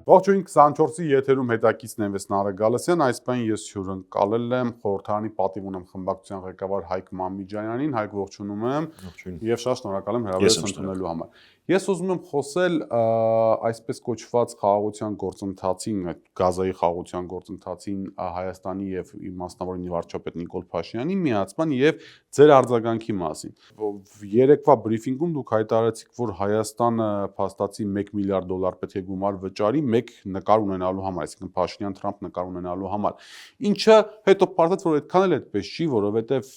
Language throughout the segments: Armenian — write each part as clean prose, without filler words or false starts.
Ողջույն 24-ի եթերում հետաքրքիր եմ Նարեկ Գալստյան, այս պայն ես հյուրընկալել եմ խորհրդարանի պատիվ ունեմ խմբակցության ղեկավար Հայկ Մամիջանյանին, Հայկ ողջունում եմ եւ շատ շնորհակալ եմ հրավերս ընդունելու համար։ Ես ուզում եմ խոսել այսպես կոչված խաղաղության գործընթացին, Գազայի խաղաղության գործընթացին Հայաստանի եւ մասնավորին վարչապետ Նիկոլ Փաշինյանի միացման եւ ձեր արձագանքի մասին։ Երեկվա բրիֆինգում դուք հայտարարեցիք, որ Հայաստանը փաստացի $1 միլիարդ պետք է գումար վճարի մեկ նկար ունենալու համար, այսինքն Փաշինյան-Թրամփ նկար ունենալու համար։ Ինչը հետո պարզվեց, որ այդքան էլ այդպես չի, որովհետեւ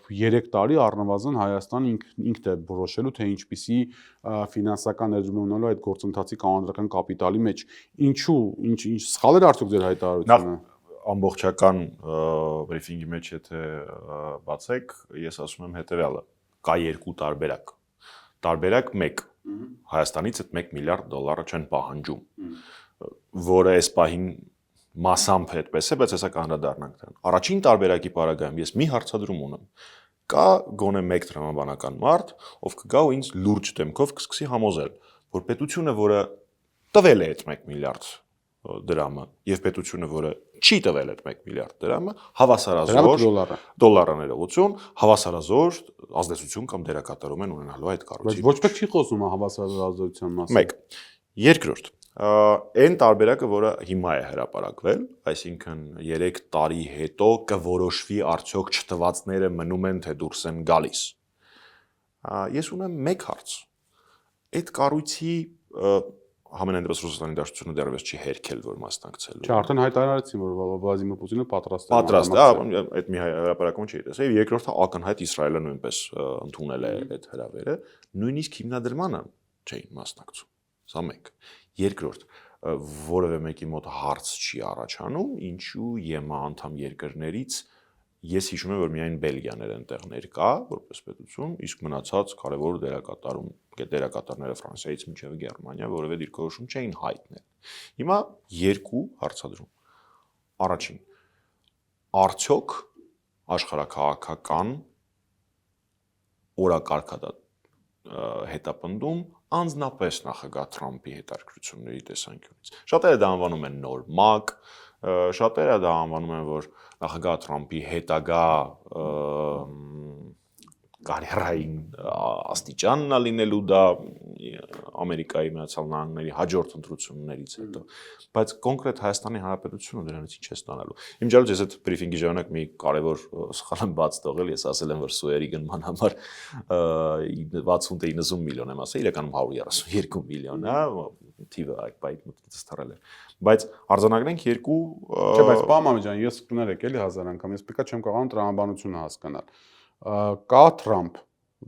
3 տարի առնվազն Հայաստանը ինքն է որոշելու, թե ինչպիսի ֆինանսական ներդրում ունենալու այդ գործընթացի կանոնադրական կապիտալի մեջ։ Ինչու, ինչ սխալ էր արդյոք ձեր հայտարարությունը։ Ամբողջական բրիֆինգի մեջ եթե բացեք, ես ասում եմ հետեւյալը. կա երկու տարբերակ։ Տարբերակ 1. Հայաստանից այդ $1 միլիարդ չեն պահանջում, որը այս պահին մասամբ այդպես է, բայց հեսա կանդրադառնանք դրան։ Առաջին տարբերակի պարագայում ես մի հարցադրում ունեմ։ Կա գոնե մեկ տրամաբանական մարդ, ով կգա ու ինձ լուրջ դեմքով կսկսի համոզել, որ պետությունը, որը տվել է այդ $1 միլիարդ դրամը, եւ պետությունը, որը չի տվել այդ $1 միլիարդ դրամը, հավասարազոր դոլարաներողություն, հավասարազոր ազդեցություն կամ դերակատարում են ունենալու այդ կառույցի։ Ոչ մեկ չի խոսում հավասարազորության մասին։ 1. Երկրորդ, այն տարբերակը, որը հիմա է հրապարակվել, այսինքն 3 տարի հետո կորոշվի արդյոք չտվածները մնում են թե դուրս են գալիս։ Ես ունեմ մեկ հարց։ Այդ կառույցի համենայն դեպս Ռուսաստանի Դաշնությունը դեռևս չի հերքել, որ մասնակցելու։ Չէ, արդեն հայտարարեցին, որ Վլադիմիր Պուտինը պատրաստ է։ Պատրաստ է, այդ մի հրապարակում չի տեսել։ Եվ երկրորդը ակնհայտ Իսրայելը նույնպես ընդունել է այդ հրավերը, նույնիսկ հիմնադրմանը չէին մասնակցում։ Սա մեկ։ Երկրորդ, որևէ մեկի մոտ հարց չի առաջանում, ինչու ԵՄ անդամ երկրներից ես հիշում եմ, որ միայն Բելգիան էր այնտեղ ներկա, որպես պետություն, իսկ մնացած կարևոր դերակատարները Ֆրանսիայից մինչև Գերմանիա որևէ դիրքորոշում չէին հայտնել։ Հիմա երկու հարցադրում։ Առաջին, արդյոք աշխարհաքաղաքական օրակարգա դա հետապնդում անձնապես նախագահ Թրամփի հետաքրքրությունների տեսանկյունից։ Շատերը դա անվանում են նոր մակ, շատերը դա անվանում են, որ նախագահ Թրամփի հետագա կարիերային աստիճանն է լինելու դա Ամերիկայի Միացյալ Նահանգների հաջորդ ընտրություններից հետո, բայց կոնկրետ Հայաստանի Հանրապետությունը դրանից ինչ է ստանալու։ Իմ ջալուց ես այդ բրիֆինգի ժամանակ մի կարևոր սխալ եմ բաց թողել, ես ասել եմ, որ սոյերի գնման համար 60 թե 90 միլիոն եմ ասել, իրականում 132 միլիոն է, թիվը այդ բայդ մտքից թռել է։ Բայց արձանագրենք երկու Չէ, բայց պարոն ջան, ես կներեք էլի 1000 անգամ, ես պետք է չեմ կարողանում տրամաբանությունը հասկանալ։ Կա Թրամփ,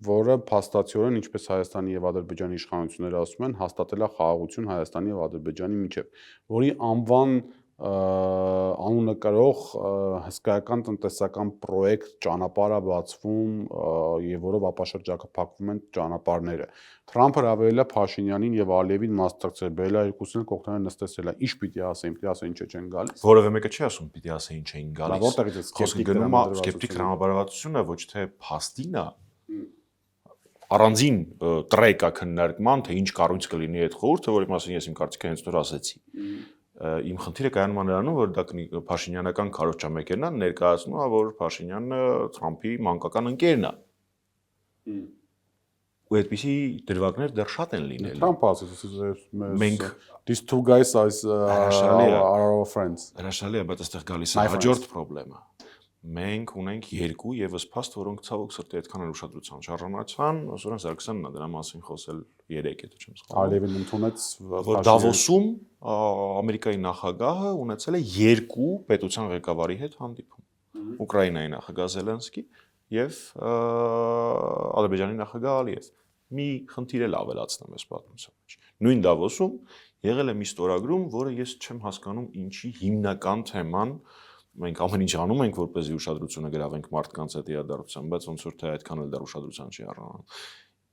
որը փաստացիորեն, ինչպես Հայաստանի եւ Ադրբեջանի իշխանությունները ասում են, հաստատել է խաղաղություն Հայաստանի եւ Ադրբեջանի միջեւ, որի անվան անունը կրող հսկայական տնտեսական պրոյեկտ ճանապարհ է բացվում եւ որով ապաշրջակապակվում են ճանապարհները։ Թրամփը հրավիրել է Փաշինյանին եւ Ալիևին մասնակցել, բերել է երկուսին կողքները նստեցել է։ Ինչ պիտի ասեն, ինչ չեն գալիս։ Որևէ մեկը չի ասում պիտի ասեն ինչ էին գալիս։ Որտեղից է սկեպտիկ տրամաբանվածությունը ոչ թե փաստին է, առանձին տրեկ է քննարկման, թե ինչ կառույց կլինի այդ խորհուրդը, որի մասին ես իմ կարծիքը հենց նոր ասեցի։ Իմ խնդիրը կայանում է նրանում, որ դա Փաշինյանական քարոզչամեքենա ներկայացնում է, որ Փաշինյանը Թրամփի մանկական ընկերն է։ Ու այդպիսի դրվագներ դեռ շատ են լինել։ Թրամփը ասաց, մենք these two guys are our friends։ Հրաշալի է, բայց այստեղ գալիս է հաջորդ խնդրեմը։ Մենք ունենք երկու եւս փաստ, որոնք ցավոք սրտի այդքան էլ ուշադրության չառանցան, Սուրեն Սարգսյանն է դրա մասին խոսել 3, եթե չեմ սխալվում։ Ալիևին ընդունեց, որ Դավոսում Ամերիկայի նախագահը ունեցել է 2 պետության ղեկավարի հետ հանդիպում։ Ուկրաինայի նախագահ Զելենսկի եւ Ադրբեջանի նախագահ Ալիև։ Մի խնդիր էլ ավելացնեմ այս պատմության մեջ։ Նույն Դավոսում եղել է մի ստորագրում, որը ես չեմ հասկանում ինչի հիմնական թեման մենք ամեն ինչ անում ենք, որպեսզի ուշադրությունը գրավենք մարդկանց այդ իրադարձության, բայց ոնց որ թե այդքան էլ դեռ ուշադրության չի առնանում։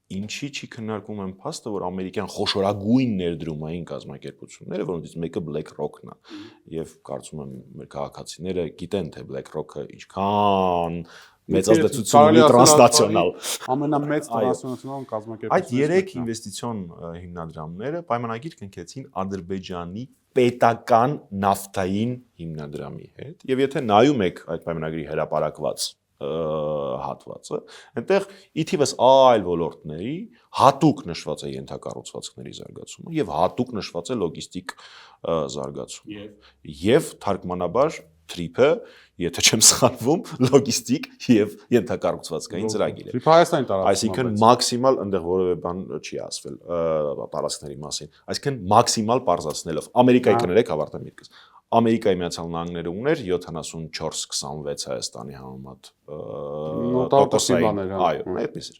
ինչի չի քննարկում են փաստը, որ ամերիկյան խոշորագույն ներդրումային կազմակերպությունները, որոնցից մեկը BlackRock-ն է, եւ կարծում եմ մեր քաղաքացիները գիտեն, թե BlackRock-ը ինչքան մեծ ազդեցություն ունի տրանսնացիոնալ։ Ամենամեծ տրանսնացիոնալ կազմակերպություններից Այդ 3 ինվեստիցիոն հիմնադրամները պայմանագիր կնքեցին Ադրբեջանի պետական նավթային հիմնադրամի հետ, եւ եթե նայում եք այդ պայմանագրի հրապարակված հատվածը, այնտեղ ի թիվս այլ ոլորտների հատուկ նշված է ենթակառուցվածքների զարգացումը եւ հատուկ նշված է լոգիստիկ զարգացումը եւ թարգմանաբար TRIP-ը, եթե չեմ սխալվում, լոգիստիկ եւ ենթակառուցվածքային ծրագիր է։ TRIP-ը Հայաստանի տարածքում, այսինքն մաքսիմալ այնտեղ որևէ բան չի ասվել տարածքների մասին, այսինքն մաքսիմալ բարձրացնելով Ամերիկայի կներեք ավարտեմ միտքս։ Ամերիկայի Միացյալ Նահանգները ուներ 74-26 Հայաստանի համեմատ տոկոսային, այո, այդպես էր։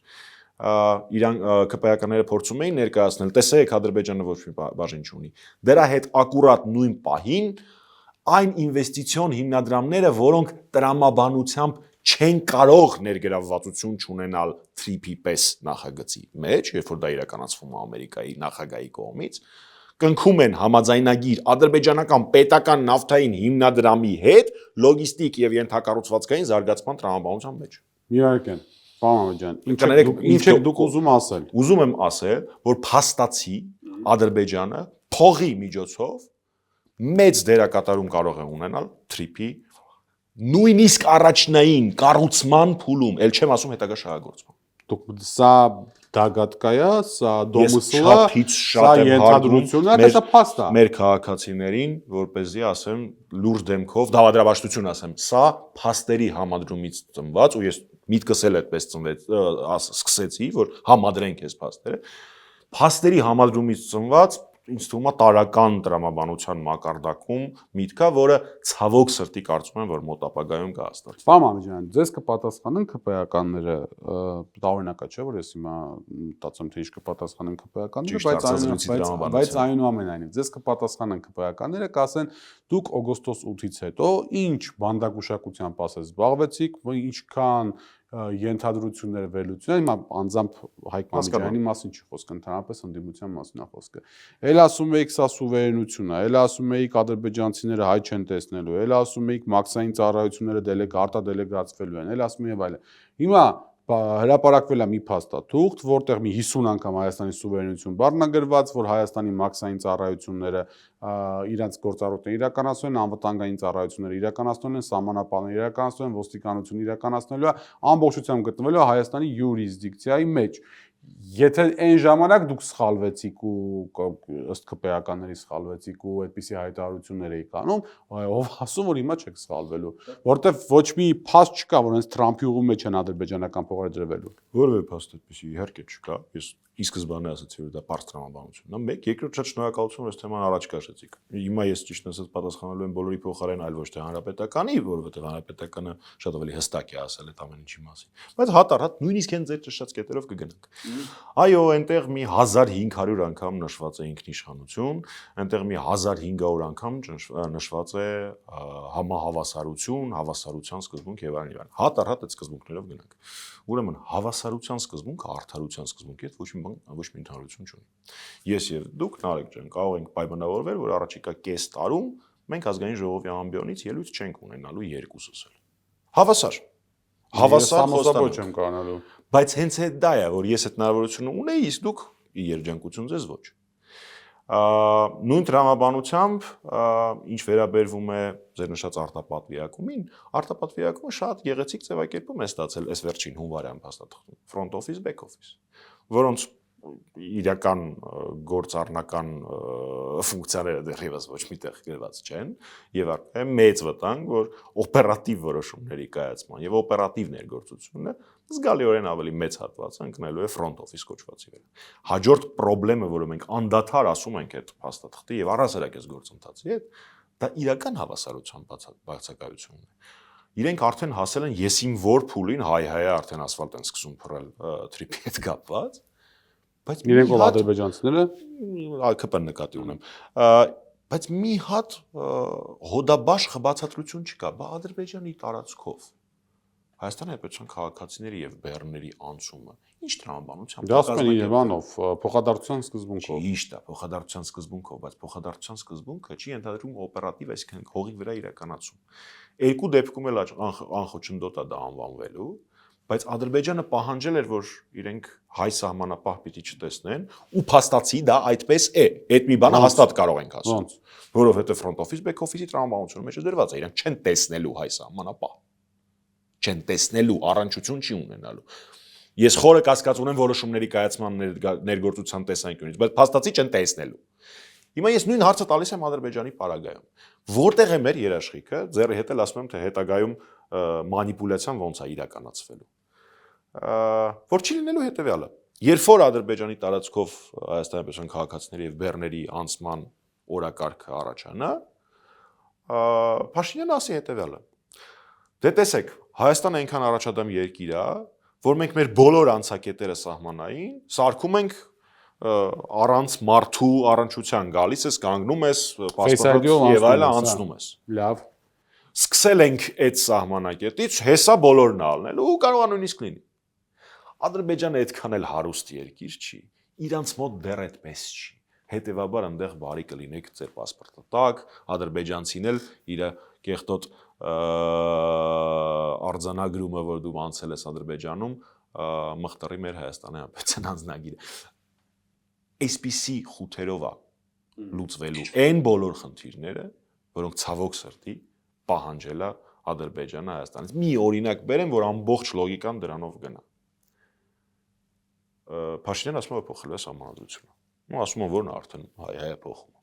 Իրան ԿՊԱ-ականները փորձում էին ներկայացնել, տեսեք Ադրբեջանը ոչ մի բաժին չունի։ Դրա հետ ակուրատ նույն պահին այն ինվեստիցիոն հիմնադրամները, որոնք տրամաբանությամբ չեն կարող ներգրավվածություն չունենալ TRIP-ի պես նախագծի մեջ, երբ որ դա իրականացվում է Ամերիկայի նախագահի կողմից, կնքում են համաձայնագիր ադրբեջանական պետական նավթային հիմնադրամի հետ լոգիստիկ եւ ենթակառուցվածքային զարգացման տրամաբանության մեջ։ Իհարկե, պարոն Ջան, ինչ եք դուք ուզում ասել։ Ուզում եմ ասել, որ փաստացի Ադրբեջանը փողի միջոցով մեծ դերակատարում կարող է ունենալ TRIP-ի նույնիսկ առաջնային կառուցման փուլում, ել չեմ ասում հետագա շահագործման։ Դուք սա դագատկա է, սա դոմսլա, սա ենթադրությունն է, սա փաստ է։ Մեր քաղաքացիներին, որպեսզի ասեմ լուրջ դեմքով, դավադրաբաշխություն ասեմ, սա փաստերի համադրումից ծնված, ու ես միտքս էլ այդպես սկսեցի, որ համադրենք այս փաստերը, փաստերի համադրումից ծնված ինձ թվում է տարական տրամաբանության մակարդակում միտքա, որը ցավոք սրտի կարծում եմ, որ մոտ ապագայում կհաստատվի։ Պարոն ջան, ձեզ կպատասխանեն ԿՊԱ-ականները, տարօրինակա չէ, որ ես հիմա մտածում թե ինչ կպատասխանեն ԿՊԱ-ականները, բայց այնուամենայնիվ ձեզ կպատասխանեն ԿՊԱ-ականները, կասեն դուք օգոստոս 8-ից հետո ինչ բանդակուշակությամբ ասես զբաղվեցիք, ինչքան ենթադրություններ վերլուծություն, հիմա անձամբ Հայկ Մամեդյանի մասին չի խոսքը, ընդհանրապես ընդդիմության մասին է խոսքը։ Էլ ասում էիք սա սուվերենություն է, էլ ասում էիք ադրբեջանցիները հայ չեն տեսնելու, էլ ասում էիք մաքսային ծառայությունները արտադելեգացվելու են, էլ ասում եմ այլն։ Հիմա հրապարակվել է մի փաստաթուղթ, որտեղ մի 50 անգամ Հայաստանի սուվերենություն բառնագրված, որ Հայաստանի մաքսային ծառայությունները իրենց գործառույթները իրականացնում են, անվտանգային ծառայությունները իրականացնում են, սահմանապահները իրականացնում են, ոստիկանությունը իրականացնելու է, ամբողջությամբ գտնվելու է Հայաստանի յուրիսդիկցիայի մեջ։ Եթե այն ժամանակ դուք սխալվեցիք ու ըստ ԿՊԱ-ականների սխալվեցիք ու այդպիսի հայտարարություններ էիք անում, ով ասում որ հիմա չեք սխալվելու, որտեվ ոչ մի փաստ չկա, որ հենց Թրամփի ուղու մեջ են ադրբեջանական փողերը դրվելու։ Որևէ փաստ այդպիսի իհարկե չկա։ Ես ի սկզբանե ասացի, որ դա բարձ տրամաբանությունն է։ Մեկ, երկրորդ շատ շնորհակալություն, որ այս թեման առաջ քաշեցիք։ Հիմա ես ճիշտ ասած պատասխանելու եմ բոլորի փոխարեն, այլ ոչ թե հանրապետականի, որովհետև հանրապետականը շատ ավելի հստակ է ասել այդ ամեն ինչի մասին։ Բայց հատ նույնիսկ հենց այդ ճշտած կետերով կգնանք։ Այո, այնտեղ մի 1500 անգամ նշված է ինքնիշխանություն, այնտեղ մի 1500 անգամ նշված է համահավասարություն, հավասարության սկզբունք եւ այլն եւ այլն։ Հատ այդ սկզբունքներով գնանք։ Ուրեմն հավասարության սկզբունքը արդարության սկզբունքի հետ ոչ մի ընդհանրություն չունի։ Ես եւ դուք Նարեկ ջան կարող ենք պայմանավորվել, որ առաջիկա կես տարում մենք ազգային ժողովի ամբիոնից ելույթ չենք ունենալու երկուսս էլ։ Հավասար Հավասար չեմ կանալու։ Բայց հենց այդ դա է, որ ես այդ հնարավորությունը ունեի, իսկ դուք երջանկություն ձեզ ոչ։ Նույն տրամաբանությամբ, ինչ վերաբերվում է ձեր նշած արտապատվիակումին, արտապատվիակումը շատ գեղեցիկ ձևակերպում է ստացել այս վերջին հունվարյան փաստաթղթում, front office, back office, որոնց իրական գործառնական ֆունկցիաները դեռևս ոչ միտեղ գրված չեն եւ արդյոք մեծ վտանգ, որ օպերատիվ որոշումների կայացման եւ օպերատիվ ներգործությունը զգալիորեն ավելի մեծ հատված ընկնելու է front office կոչվածի վրա։ Հաջորդ խնդրը, որը մենք անդադար ասում ենք այդ փաստաթղթի եւ առհասարակ այս գործընթացի հետ, դա իրական հավասարության բացակայությունն է։ Իրենք արդեն հասել են եսիմ որ փուլին, հայ-հայը արդեն ասֆալտ են սկսում փռել TRIP-ի հետ կապված, բայց իրենք ով ադրբեջանցիները ԱՔՊ-ն նկատի ունեմ, բայց մի հատ հոդաբաշխ բացատրություն չկա, բա Ադրբեջանի տարածքով Հայաստանի Հանրապետության քաղաքացիների եւ բեռների անցումը ինչ տրամաբանությամբ Դա ասում են Երևանով, փոխադարձության սկզբունքով։ Ճիշտ է, փոխադարձության սկզբունքով, բայց փոխադարձության սկզբունքը չի ենթադրում օպերատիվ, այսինքն հողի վրա իրականացում։ Երկու դեպքում էլ անխոչնդոտ է դա անվանվելու, բայց Ադրբեջանը պահանջել էր, որ իրենք հայ սահմանապահ պիտի չտեսնեն, ու փաստացի դա այդպես է։ Այդ մի բանը հաստատ կարող ենք ասել, որովհետեւ front office back office-ի տրամաբանությունը մեջ դրված է, իրենք չեն տեսնելու հայ սահմանապահ։ Չեն տեսնելու, առնչություն չի ունենալու։ Ես խորը կասկած ունեմ որոշումների կայացման ներգործության տեսանկյունից, բայց փաստացի չեն տեսնելու։ Հիմա ես նույն հարցը տալիս եմ Ադրբեջանի պարագայում։ Որտեղ է մեր երաշխիքը, ձեռի հետ էլ ասում եմ, թե հետագայում մանիպուլյացիան ոնց է իրականացվելու։ Որ չի լինելու հետևյալը։ Երբ որ Ադրբեջանի տարածքով Հայաստանի Հանրապետության քաղաքացիների եւ բեռների անցման օրակարգը առաջանա, Փաշինյանը ասի հետևյալը. Դե տեսեք, Հայաստանը այնքան առաջադեմ երկիր է, որ մենք մեր բոլոր անցակետերը սահմանային սարքում ենք առանց մարդու առնչության գալիս ես, կանգնում ես, պասպորտ եւ այլը անցնում ես։ Լավ։ Սկսել ենք այդ սահմանակետից, հեսա բոլորն ալնելու ու կարող է նույնիսկ լինի։ Ադրբեջանը այդքան էլ հարուստ երկիր չի, իրանց մոտ դեռ այդպես չի։ Հետևաբար այնտեղ բարի կլինեք ձեր պասպորտը տակ, ադրբեջանցին էլ իր կեղտոտ արձանագրումը, որ դու անցել ես Ադրբեջանում, մխտերի մեր Հայաստանի Հանրապետության անձնագիրը։ Այսպիսի խութերով է լուծվելու այն բոլոր խնդիրները, որոնք ցավոք սրտի պահանջել է Ադրբեջանը Հայաստանից։ Մի օրինակ բերեմ, որ ամբողջ լոգիկան դրանով գնա։ Փաշինյանը ասում է փոխել է սահմանադրությունը։ Ու ասում է որն արդեն հայ փոխում։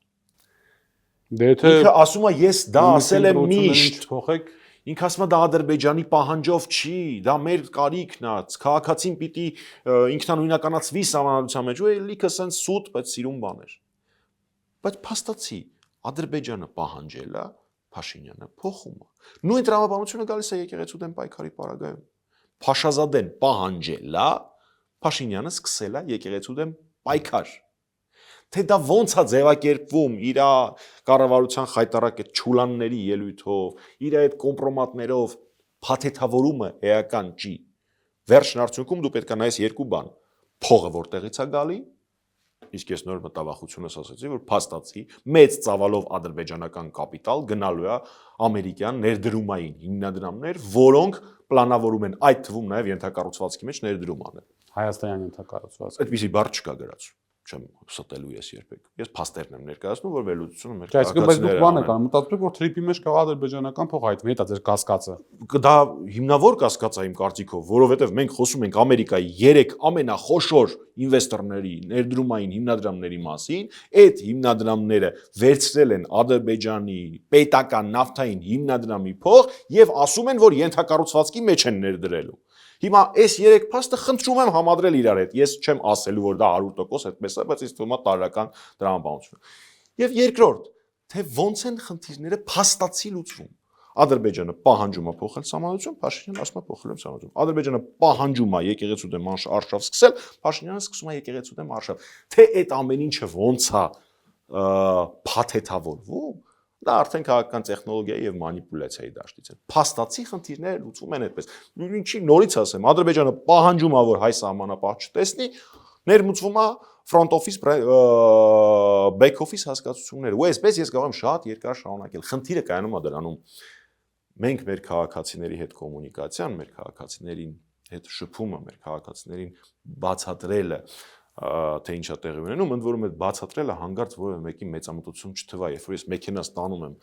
Դե եթե ինքը ասում է ես դա ասել եմ միշտ փոխեք, ինքը ասում է դա Ադրբեջանի պահանջով չի, դա մեր կարիքն է, քաղաքացին պիտի ինքնանույնականացվի սահմանադրության մեջ, ու լիքը սենց սուտ, բայց սիրուն բաներ։ Բայց փաստացի Ադրբեջանը պահանջել է, Փաշինյանը փոխում է։ Նույն տրամաբանությունը գալիս է եկեղեցու դեմ պայքարի պարագայում։ Փաշազադեն պահանջել է, Փաշինյանը սկսել է եկեղեցու դեմ պայքար։ Թե դա ոնց է ձևակերպվում իր կառավարության խայտարակ այդ չուլանների ելույթով, իր այդ կոմպրոմատներով, փաթեթավորումը էական չի։ Վերջն արդյունքում դու պետք է նայես երկու բան. փողը որտեղից է գալի, իսկ ես նոր մտավախությունս ասացի, որ փաստացի մեծ ծավալով ադրբեջանական կապիտալ գնալու է ամերիկյան ներդրումային հիմնադրամներ, որոնք պլանավորում են այդ թվում նաև ենթակառուցվածքի մեջ ներդրում անել։ Հայաստանյան ենթակառուցվածք։ Այդպիսի բառ չկա գրած։ Չեմ ստելու ես երբեք։ Ես փաստերն եմ ներկայացնում, որ վերլուծությունը մեր քաղաքացիները։ Բայց դուք բանը կան, մտածում եք, որ թրիպի մեջ կա ադրբեջանական փող հայտնի, դա ձեր կասկածը։ Դա հիմնավոր կասկած է իմ կարծիքով, որովհետև մենք խոսում ենք Ամերիկայի 3 ամենախոշոր ինվեստորների, ներդրումային հիմնադրամների մասին, այդ հիմնադրամները վերցրել են Ադրբեջանի պետական նավթային հիմնադրամի փող եւ ասում են, որ ենթակառուցվածքի մեջ են ներդրելու։ Հիմա այս 3 փաստը խնդրում եմ համադրել իրար հետ։ Ես չեմ ասելու, որ դա 100% այդպես է, բայց ինձ թվում է տարրական տրամաբանություն։ Եվ երկրորդ, թե ոնց են խնդիրները փաստացի լուծվում։ Ադրբեջանը պահանջում է փոխել սահմանադրություն, Փաշինյանը ասում է փոխել եմ սահմանադրություն։ Ադրբեջանը պահանջում է եկեղեցու դեմ արշավ սկսել, Փաշինյանը սկսում է եկեղեցու դեմ արշավ։ Թե այդ ամեն ինչը ոնց է փաթեթավորվում, դա արդեն քաղաքական տեխնոլոգիայի եւ մանիպուլյացիայի դաշտից է։ Փաստացի խնդիրները լուծվում են այդպես։ Ինչի նորից ասեմ, Ադրբեջանը պահանջում է, որ հայ սահմանապահ չտեսնի, ներմուծվում է front office back office հասկացությունները։ Ու այսպես ես կարող եմ շատ երկար շարունակել։ Խնդիրը կայանում է դրանում։ Մենք մեր քաղաքացիների հետ կոմունիկացիան, մեր քաղաքացիներին հետ շփումը, մեր քաղաքացիներին բացատրելը թե ինչա տեղի ունենում, ընդ որում այդ բացատրելը հանգարց որևէ մեկի մեծամտություն չթվա, երբ որ ես մեքենա ստանում եմ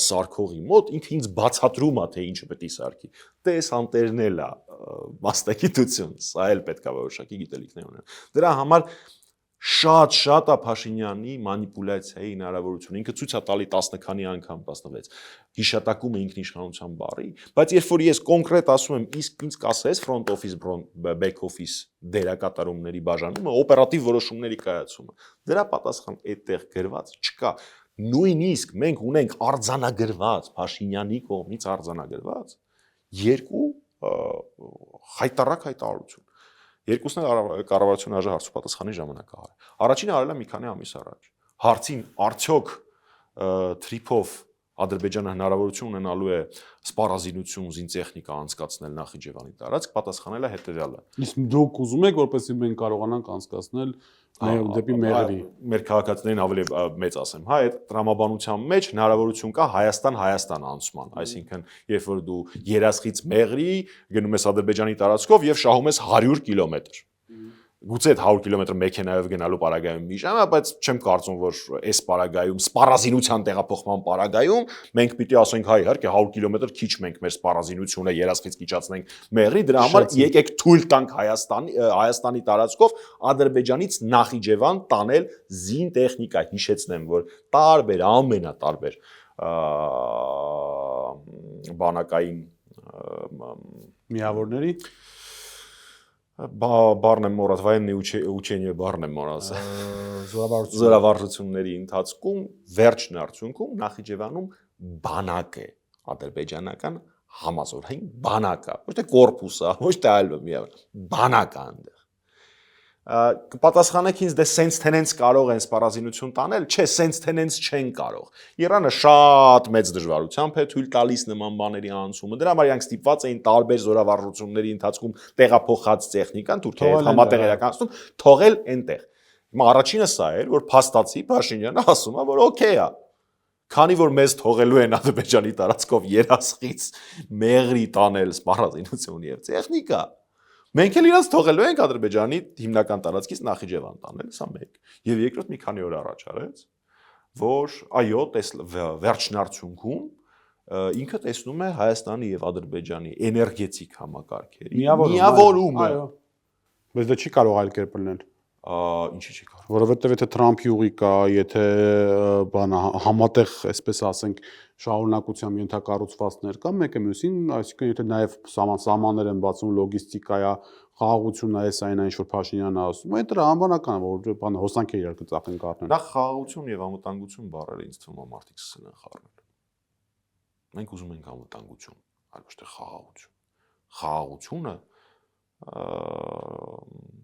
սարքողի մոտ, ինքը ինձ բացատրում է, թե ինչը պետք է սարքի։ Դե այս անտերնել է մասնագիտություն, սա էլ պետք է որոշակի գիտելիքներ ունենալ։ Դրա համար շատ է Փաշինյանի մանիպուլյացիայի հնարավորությունը։ Ինքը ցույց է տալի 10 քանի անգամ 16 հիշատակում է ինքնիշխանության բառի, բայց երբ որ ես կոնկրետ ասում եմ, իսկ ինձ կասես front office back office դերակատարումների բաժանումը, օպերատիվ որոշումների կայացումը, դրա պատասխան այդտեղ գրված չկա։ Նույնիսկ մենք ունենք արձանագրված Փաշինյանի կողմից արձանագրված երկու խայտարակ հայտարարություն։ Երկուսն էլ կառավարությունը այժմ հարցու պատասխանի ժամանակ արել։ Առաջինը արել է մի քանի ամիս առաջ։ Հարցին արդյոք թրիփով Ադրբեջանը հնարավորություն ունենալու է սպառազինություն, զինտեխնիկա անցկացնել Նախիջևանի տարածք, պատասխանել է հետևյալը։ Իսկ դուք ուզում եք, որպեսզի մենք կարողանանք անցկացնել դեպի Մեղրի։ Մեր քաղաքացիներին ավելի մեծ ասեմ, հա, այդ տրամաբանության մեջ հնարավորություն կա Հայաստան անցման, այսինքն, երբ որ դու Երասխից Մեղրի գնում ես Ադրբեջանի տարածքով եւ շահում ես 100 կիլոմետր։ Գուցե այդ 100 կիլոմետր մեքենայով գնալու պարագայում մի ժամ է, բայց չեմ կարծում, որ այս պարագայում սպառազինության տեղափոխման պարագայում մենք պիտի ասենք, հա, իհարկե 100 կիլոմետր քիչ մենք մեր սպառազինությունը Երասխից կիչացնենք Մեղրի, դրա համար եկեք թույլ տանք Հայաստանի տարածքով Ադրբեջանից Նախիջևան տանել զինտեխնիկա, հիշեցնեմ, որ տարբեր ամենատարբեր բանակային միավորների բառն եմ մոռաց, военные учения բառն եմ մոռաց։ Զորավարժությունների ընթացքում վերջն արդյունքում Նախիջևանում բանակ է, ադրբեջանական համազորային բանակ է, ոչ թե կորպուս է, ոչ թե այլ բանակ է այնտեղ։ Կպատասխանեք ինձ, դե սենց թենենց կարող են սպառազինություն տանել, չէ, սենց թենենց չեն կարող։ Իրանը շատ մեծ դժվարությամբ է թույլ տալիս նման բաների անցումը։ Դրա համար իրանք ստիպված էին տարբեր զորավարժությունների ընթացքում տեղափոխած տեխնիկան Թուրքիայից համատեղերականացնում թողել այնտեղ։ Հիմա առաջինը սա էր, որ փաստացի Փաշինյանը ասում է, որ օքեյ է։ Քանի որ մեզ թողելու են Ադրբեջանի տարածքով Երասխից Մեղրի տանել սպառազինություն եւ տեխնիկա, մենք էլ իրաց թողելու ենք Ադրբեջանի հիմնական տարածքից Նախիջևան տանել, սա մեկ։ Եվ երկրորդ մի քանի օր առաջ արեց, որ այո, վերջնարդյունքում ինքը տեսնում է Հայաստանի եւ Ադրբեջանի էներգետիկ համակարգերի միավորումը։ Այո։ Բայց դա չի կարող այլ կերպ լինել։ Ինչի՞ չի կարող։ Որովհետեւ եթե Թրամփի ուղի կա, եթե բանը համատեղ, այսպես ասենք, շահունակությամբ ենթակառուցվածքներ կա, մեկը մյուսին, այսինքն եթե նաև սահմաններ են բացում, լոգիստիկա է, խաղաղությունն է, այն ինչ որ Փաշինյանը ասում է, դա անբանական է, որ բանը հոսանք է իրար կծախեն կառնեն։ Դա խաղաղություն եւ անվտանգություն բառերը ինձ թվում է մարդիկ սկսել են խառնել։ Մենք ուզում ենք անվտանգություն, այլ ոչ թե խաղաղություն։ Խաղաղությունը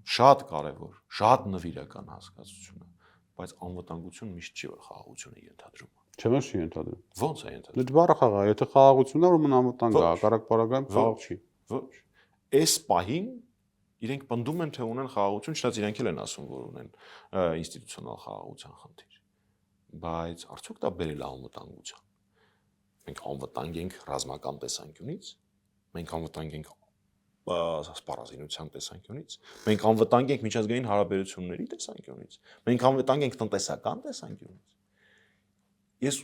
շատ կարևոր, շատ նվիրական հասկացություն է, բայց անվտանգություն միշտ չի որ խաղաղությունը ենթադրում։ Չէ՞ որ չի ենթադրում։ Ո՞նց է ենթադրում։ Դե բառը խաղաղ է, եթե խաղաղությունն է, ուրեմն անվտանգ է, հակառակ բառագայում խաղաղ չի։ Ոչ։ Այս պահին իրենք պնդում են, թե ունեն խաղաղություն, չնայած իրենք էլ են ասում, որ ունեն ինստիտուցիոնալ խաղաղության խնդիր։ Բայց արդյոք դա բերել է անվտանգության։ Մենք անվտանգ ենք ռազմական տեսանկյունից, մենք անվտանգ ենք սպառազինության տեսանկյունից, մենք անվտանգ ենք միջազգային հարաբերությունների տեսանկյունից, մենք անվտանգ ենք տնտեսական տեսանկյունից։ Ես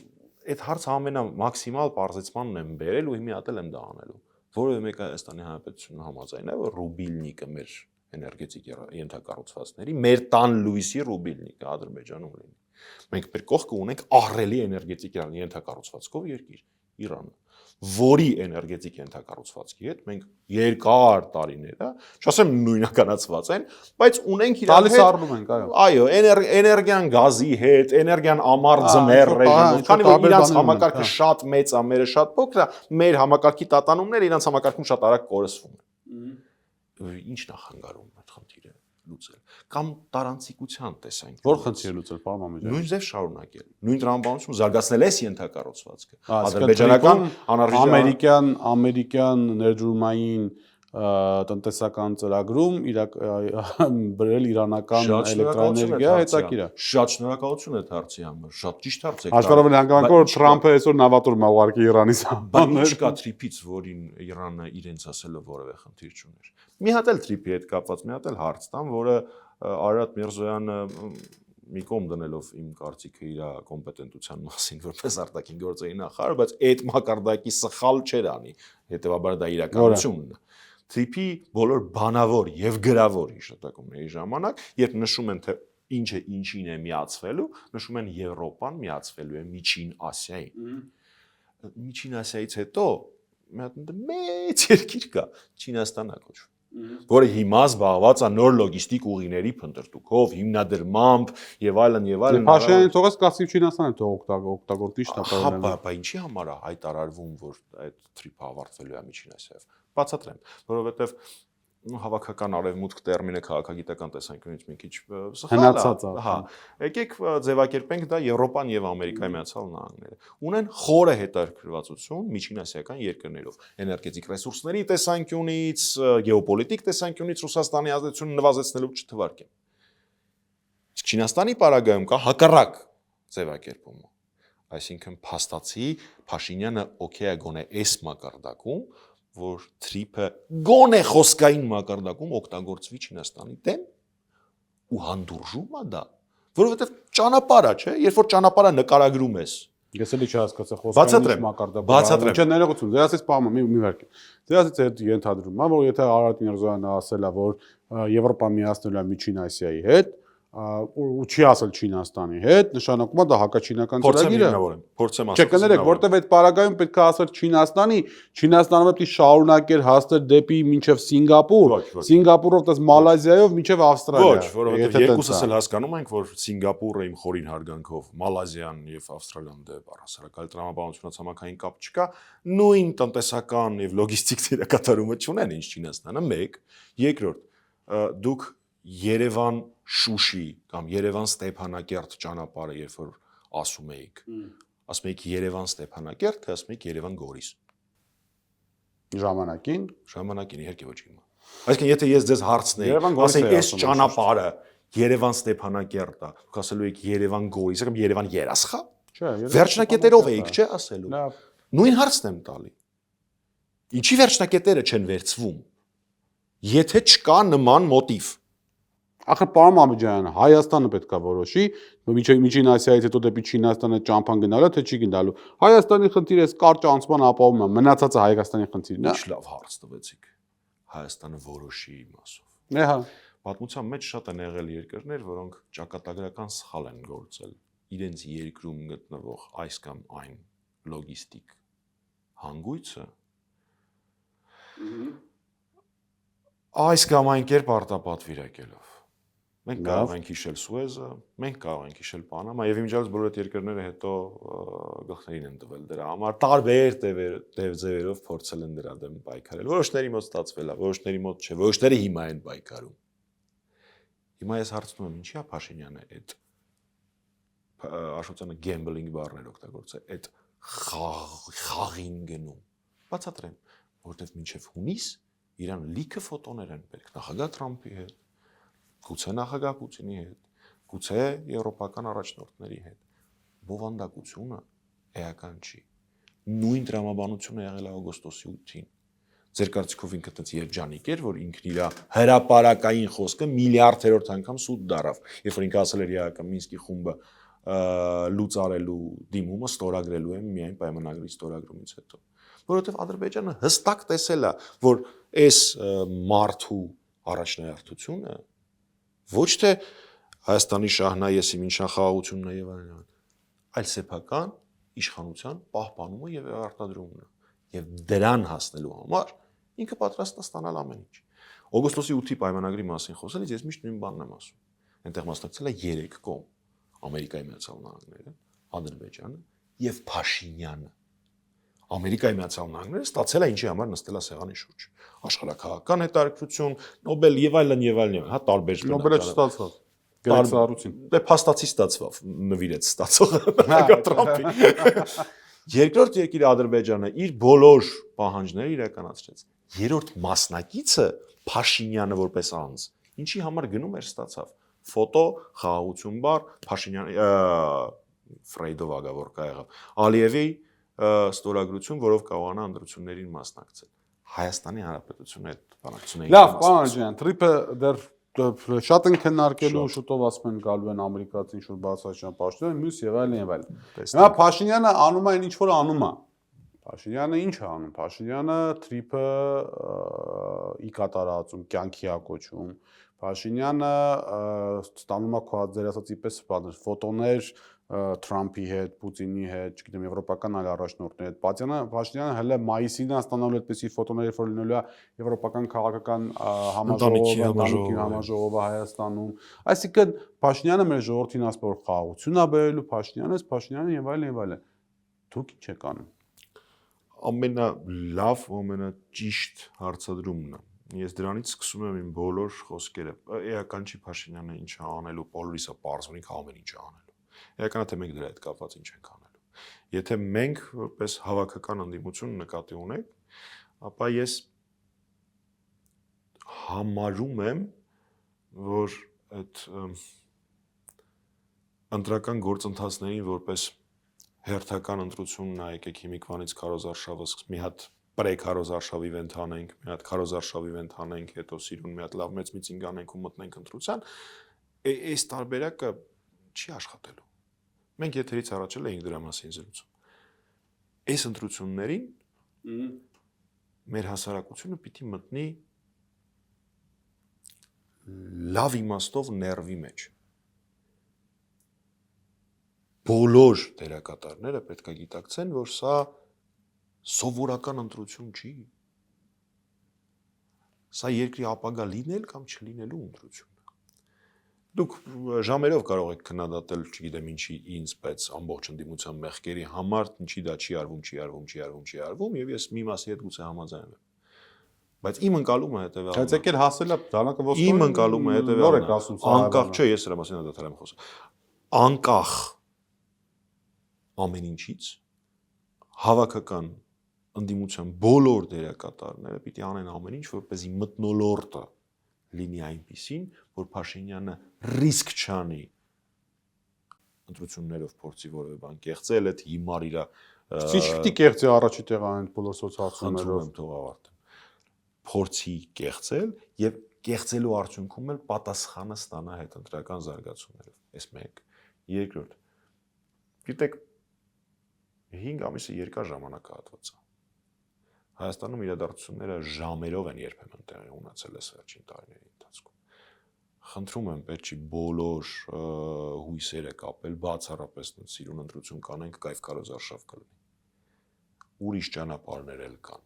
այդ հարցը ամենամաքսիմալ պարզեցմանն եմ բերել ու մի հատ եմ դա անելու։ Որովհետեւ մեկ Հայաստանի Հանրապետությունը համաձայն է, որ ռուբիլնիկը մեր էներգետիկ ենթակառուցվածքների, մեր տան լույսի ռուբիլնիկը Ադրբեջանում լինի։ Մենք մեր կողքը ունենք ահռելի էներգետիկ ենթակառուցվածքով երկիր, Իրանը, որի էներգետիկ ենթակառուցվածքի հետ մենք երկար տարիներ, չասեմ նույնականացված են, բայց ունենք իրար հետ առնում ենք, այո, էներգիան գազի հետ, էներգիան ամառ ձմեռ ռեժիմով, քանի որ իրանց համակարգը շատ մեծ է, մերը շատ փոքր է, մեր համակարգի տատանումները իրանց համակարգում շատ արագ կորսվում են։ Ինչ նախանգարում է խնդիրը լուծել կամ տարանցիկության տեսանյութ։ Որ խնդիրը լուծել, պարոն Մամեջյան։ Նույն ձև շարունակել։ Նույն տրամաբանություն զարգացնել էս ենթակառուցվածքը։ Ադրբեջանական ամերիկյան ներդրումային տնտեսական ծրագրում բերել իրանական էլեկտրաէներգիա հետաքրքիր է։ Շատ շնորհակալություն այդ հարցի համար։ Շատ ճիշտ հարց եք։ Հաշվառաբար հանգամանք որ Թրամփը այսօր նավատորմ է ուղարկի Իրանի սահմաններ։ Ինչ կա թրիփից, որին Իրանը իրենց ասելով որևէ խնդիր չուներ։ Մի հատ էլ թրիփի հետ կապված, մի հատ էլ հարց տամ, որը Արարատ Միրզոյանը մի կողմ դնելով իմ կարծիքը իր կոմպետենտության մասին որպես արտաքին գործերի նախարար, բայց այդ մակարդակի սխալ չէր անի, հետեւաբար դա իրականությունն է։ Թրիփի բոլոր բանավոր եւ գրավոր հիշատակումների ժամանակ, երբ նշում են թե ինչը ինչին է միացվելու, նշում են Եվրոպան միացվելու է Միջին Ասիային։ Միջին Ասիայից հետո մեծ երկիր կա, Չինաստանն է կոչվում, որը հիմա զբաղված է նոր լոգիստիկ ուղիների փնտրտուքով, հիմնադրմամբ եւ այլն եւ այլն։ Փաշինյանը թողած կասի Չինաստանը թող օգտագործի շտապարանը։ Հա, ինչի համար է հայտարարվում, որ այդ թրիփը ավարտվելու է Միջին Ասիայով։ Բացատրեմ, որովհետեւ հավաքական արևմուտք տերմինը քաղաքագիտական տեսանկյունից մի քիչ հնացած է։ Հա, եկեք ձևակերպենք դա Եվրոպան եւ Ամերիկայի Միացյալ Նահանգները։ Ունեն խորը հետաքրքրվածություն միջինասիական երկրներով, էներգետիկ ռեսուրսների տեսանկյունից, գեոպոլիտիկ տեսանկյունից Ռուսաստանի ազդեցությունը նվազեցնելու չթվարկեմ։ Իսկ Չինաստանի պարագայում կա հակառակ ձևակերպումը։ Այսինքն փաստացի Փաշինյանը օքեյ է գոնե այս մակարդակում, որ թրիփը գոնե խոսքային մակարդակում օգտագործվի Չինաստանի դեմ ու հանդուրժում է դա, որովհետև ճանապարհ է, չէ, երբ որ ճանապարհը նկարագրում ես։ Ես էլի չհասկացա խոսքային մակարդակում։ Բացատրեմ։ Չէ, ներողություն, դրանից սպառում եմ մի վարք։ Դրանից այդ ենթադրում եմ, որ եթե Արարատ Միրզոյանը ասել է, որ Եվրոպան միացնելու է Միջին Ասիայի հետ, ու չի ասել Չինաստանի հետ, նշանակում է դա հակաչինական ծրագիր է։ Փորձեմ ասել։ Չէ, կներեք, որտեվ այդ պարագայում պետք է ասել Չինաստանը պետք է շարունակեր հասնել դեպի մինչև Սինգապուր, Սինգապուրով դες Մալազիայով մինչև Ավստրալիա։ Ոչ, որովհետև երկուսս էլ հասկանում ենք, որ Սինգապուրը իմ խորին հարգանքով, Մալազիան եւ Ավստրալիան դե առհասարակալ տրամաբանությունը ցամաքային կապ չկա, նույն տնտեսական եւ լոգիստիկ դերակատարումը չունեն ինչ Չինաստանը, մեկ, երկրորդ, դուք Երևան Շուշի կամ Երևան Ստեփանակերտ ճանապարհը երբ որ ասում էիք, ասում էիք Երևան Ստեփանակերտ, թե ասում էիք Երևան Գորիս։ Ժամանակին իհարկե ոչ հիմա։ Այսինքն եթե ես ձեզ հարցնեի, ասեի այս ճանապարհը Երևան Ստեփանակերտ է, դուք ասելու եք Երևան Գորիս, կամ Երևան Երասխա։ Չէ, վերջնակետերով էիք, չէ, ասելու։ Նույն հարցն եմ տալի։ Ինչի վերջնակետերը չեն վերցվում։ Եթե չկա նման մոտիվ։ Ախր պարոն Մամեջյան, Հայաստանը պետք է որոշի, Միջին Ասիայից հետո դեպի Չինաստանը ճամփան գնալու թե չի գնալու։ Հայաստանի խնդիրը կարճ անցման ապահովում է, մնացածը Հայաստանի խնդիրն է։ Ինչ լավ հարց տվեցիք։ Հայաստանը որոշի իմասով։ Հա։ Պատմության մեջ շատ են եղել երկրներ, որոնք ճակատագրական սխալ են գործել իրենց երկրում գտնվող այս կամ այն լոգիստիկ հանգույցը այս կամ այն կերպ արտապատվիրակելով։ Մենք կարող ենք հիշել Սուեզը, մենք կարող ենք հիշել Պանամա եւ իմիջիայլոց բոլոր այդ երկրները հետո գլխներին են տվել դրա համար տարբեր ձևերով փորձել են դրա դեմ պայքարել։ Որոշների մոտ ստացվել է, որոշների մոտ չէ, որոշները հիմա են պայքարում։ Հիմա ես հարցնում եմ, ինչի է Փաշինյանը այդ Աշոտյանը գեմբլինգ բառներ օգտագործել, այդ խաղին գնում։ Բացատրեմ, որովհետեւ մինչեւ հունիս իրան լիքը ֆոտոներ են պետք նախագահ Թրամփի հետ, գուցե նախագահ Պուտինի հետ, գուցե եվրոպական առաջնորդների հետ։ Բովանդակությունը էական չի։ Նույն տրամաբանությունը եղել է օգոստոսի 8-ին։ Ձեր կարծիքով ինքը տենց երջանիկ էր, որ ինքն իր հրապարակային խոսքը միլիարդերորդ անգամ սուտ դարավ, երբ որ ինքը ասել էր իհարկե Մինսկի խումբը լուծարելու դիմումը ստորագրելու են միայն պայմանագրի ստորագրումից հետո։ Որովհետև Ադրբեջանը հստակ տեսել է, որ այս մարդու առաջնահերթությունը ոչ թե Հայաստանի շահնայեսի մինչախաղաղությունն է եւ այլն, այլ սեփական իշխանության պահպանումը եւ արտադրումն է։ Եվ դրան հասնելու համար ինքը պատրաստ է ստանալ ամեն ինչ։ Օգոստոսի 8-ի պայմանագրի մասին խոսելիս ես միշտ նույն բանն եմ ասում։ Այնտեղ մասնակցել է 3 կողմ. Ամերիկայի Միացյալ Նահանգները, Ադրբեջանը եւ Փաշինյանը։ Ամերիկայի Միացյալ Նահանգները ստացել է ինչի համար նստել է սեղանի շուրջ։ Աշխարհակահաղական հետաքրքրություն, Նոբել եւ այլն, հա տարբեր Նոբելը չստացավ։ Գերակցարություն։ Դե փաստացի ստացավ, նվիրեց ստացողը նախագահ Թրամփի։ Երկրորդ երկիրը Ադրբեջանը իր բոլոր պահանջները իրականացրեց։ Երրորդ մասնակիցը Փաշինյանը որպես անձ, ինչի համար գնում էր ստացավ։ Ֆոտո, խաղաղություն բար, Փաշինյանի Ֆրեյդով ագավոր կա եղավ։ Ալիևի ստորագրություն, որով կարողանա ընտրություններին մասնակցել։ Հայաստանի Հանրապետությունը այդ բանակցությունը։ Լավ, պարոն ջան, տրիպը դեռ շատ են քննարկելու, շուտով ասում են գալու են ամերիկացին շուտ բացասական պաշտոն, մյուս եւ այլն եւ այլն։ Հիմա Փաշինյանը անում է ինչ որ անում է։ Փաշինյանը ինչ է անում։ Փաշինյանը տրիպը ի կատարածում, կյանքի է կոչում։ Փաշինյանը ստանում է քո ձեր ասածի պես ֆոտոներ Թրամփի հետ, Պուտինի հետ, չգիտեմ, եվրոպական այլ առաջնորդների հետ։ Փաշինյանը հələ մայիսին ստանալու այդպիսի ֆոտոներ, որ լինելու է եվրոպական քաղաքական համաժողովը Հայաստանում։ Այսինքն Փաշինյանը մեր ժողովրդին ասում որ խաղաղություն է բերելու, Փաշինյանը եւ այլն։ Դուք ինչ եք անում։ Ամենալավ, ամենաճիշտ հարցադրումն է։ Ես դրանից սկսում եմ իմ բոլոր խոսքերը։ Էական չի Փաշինյանը ինչ անելու, բոլորիսը պարզվում ինքը ամեն ինչ անելու։ Էականա թե մենք դրա հետ կապված ինչ ենք անելու։ Եթե մենք որպես հավաքական ընդդիմություն նկատի ունենք, ապա ես համարում եմ, որ այդ ընտրական գործընթացներին որպես հերթական ընտրություն նայեք հիմիկվանից Քարոզարշավը մի հատ պրե-Քարոզարշավ իվենթ անենք, մի հատ Քարոզարշավ իվենթ անենք, հետո սիրուն մի հատ լավ մեծ միտինգ անենք ու մտնենք ընտրության, այս տարբերակը չի աշխատելու։ Մենք եթերից առաջ էլ էինք դրա մասին զրուցում։ Այս ընտրություններին մեր հասարակությունը պիտի մտնի լավ իմաստով ներվի մեջ։ Բոլոր դերակատարները պետք է գիտակցեն, որ սա սովորական ընտրություն չի։ Սա երկրի ապագա լինել կամ չլինելու ընտրություն է։ Դուք ժամերով կարող եք քննադատել, չգիտեմ ինչի ինձ, բայց ամբողջ ընդդիմության մեղքերի համար ինչի դա չի արվում, եւ ես մի մասի հետ գուցե համաձայնվեմ։ Բայց իմ ընկալումը հետեւյալն է։ Բայց եկել հասել է դանակը ոսկորը։ Իմ ընկալումը հետեւյալն է։ Անկախ չէ, ես դրա մասին դատարան եմ խոսում։ Անկախ ամեն ինչից հավաքական ընդդիմության բոլոր դերակատարները պիտի անեն ամեն ինչ, որպեսզի մթնոլորտը լինի այնպիսին, որ Փաշինյանը ռիսկ չանի ընտրություններով փորձի որևէ բան կեղծել, այդ հիմար իր Ինչ պիտի կեղծի առաջի տեղ այն բոլոր սոցիալներով թող ավարտեմ։ Փորձի կեղծել եւ կեղծելու արդյունքում էլ պատասխանը ստանա հետընտրական զարգացումներով։ Այս մեկ։ Երկրորդ։ Գիտեք 5 ամիսը երկար ժամանակահատված է։ Հայաստանում իրադարձությունները ժամերով են երբեմն տեղի ունեցել այս վերջին տարիների ընթացքում։ Խնդրում եմ պետք չի բոլոր հույսերը կապել բացառապես սիրուն ընտրություն կանենք, կայֆ Քարոզարշավ կլինի։ Ուրիշ ճանապարհներ էլ կան։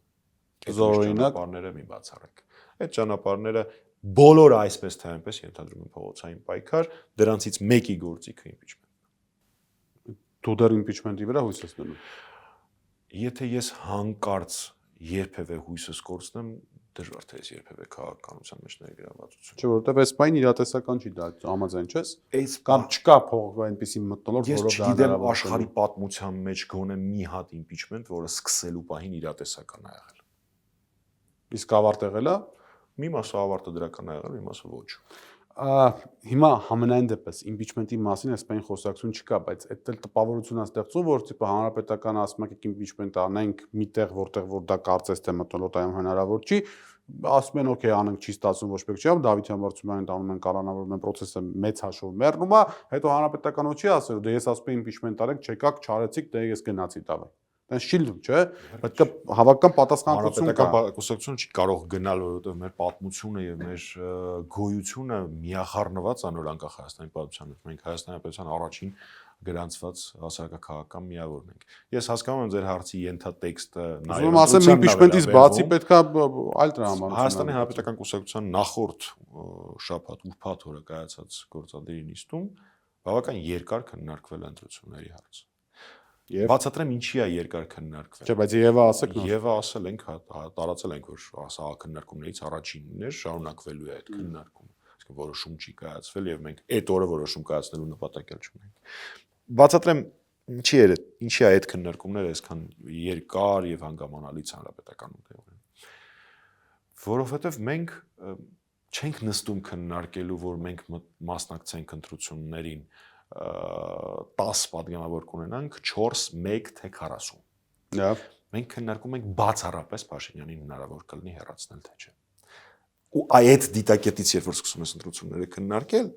Ճանապարհները մի բացառեք։ Այդ ճանապարհները բոլորը այսպես թե այնպես ենթադրում են փողոցային պայքար, դրանցից մեկի գործիքը իմպիչմենտ։ Դու դեռ իմպիչմենտի վրա հույս ես դնում։ Եթե ես հանկարծ երբևէ հույսս կորցնեմ, դժվար թե ես երբևէ քաղաքականության մեջ ներգրավվածություն։ Չէ, որովհետև այս բան իրատեսական չի դա, համաձայն չես։ Կամ չկա փող այնպեսի մտնոլորտ, որով դա հնարավոր է։ Ես չգիտեմ աշխարհի պատմության մեջ գոնե մի հատ իմպիչմենտ, որը սկսելու պահին իրատեսական է եղել։ Իսկ ավարտ եղել է։ Մի մասը ավարտը դրական է եղել, մի մասը ոչ։ Հիմա համենայն դեպս իմպիչմենտի մասին այսպես խոսակցություն չկա, բայց այդ էլ տպավորություն է ստեղծում, որ տիպը հանրապետական ասում եք իմպիչմենտ անենք միտեղ, որտեղ որ դա կարծես թե մտնոլորտայում հնարավոր չի, ասում են օքեյ անենք չի ստացվում ոչ մեկ չի, Դավիթ Համբարձումյանին տանում են կալանավորում են process-ը մեծ հաշվով մեռնում է, հետո հանրապետականով չի ասել, դե ես ասում եմ իմպիչմենտ արեք, չեկաք, չարեցիք, դե ես գնացի տավը։ Դա շիլդում, չէ՞։ Պետք է հավաքական պատասխանատվություն կա։ Հանրապետական կուսակցությունը չի կարող գնալ, որովհետև մեր պատմությունը եւ մեր գոյությունը միախառնված է նոր անկախ Հայաստանի պատմության հետ։ Մենք Հայաստանի պետության առաջին գրանցված հասարակական միավորն ենք։ Ես հասկանում եմ ձեր հարցի ենթատեքստը, նայում ասեմ իմպիչմենտից բացի պետքա այլ տրամաբանություն։ Հայաստանի հանրապետական կուսակցության նախորդ շաբաթ ուրբաթ օրը կայացած գործադերի նիստում բավական երկար քննարկվել է ընտրությունների հարցը։ Բացատրեմ ինչի է երկար քննարկվել։ Չէ, բայց Եվա ասեք նոր։ Եվա ասել ենք, տարածել ենք, որ սա քննարկումներից առաջինն էր, շարունակվելու է այդ քննարկումը։ Իսկ որոշում չի կայացվել եւ մենք այդ օրը որոշում կայացնելու նպատակ էլ չունենք։ Բացատրեմ ինչի է այդ քննարկումները այսքան երկար եւ հանգամանալից հանրապետականում տեղի ունեն։ Որովհետեւ մենք չենք նստում քննարկելու, որ մենք մասնակցենք ընտրություններին 10 պատգամավոր կունենանք 4, 1 թե 40։ Լավ։ Մենք քննարկում ենք բացառապես Փաշինյանին հնարավոր կլինի հեռացնել թե չէ։ Ու այդ դիտակետից երբ որ սկսում ես ընտրությունները քննարկել,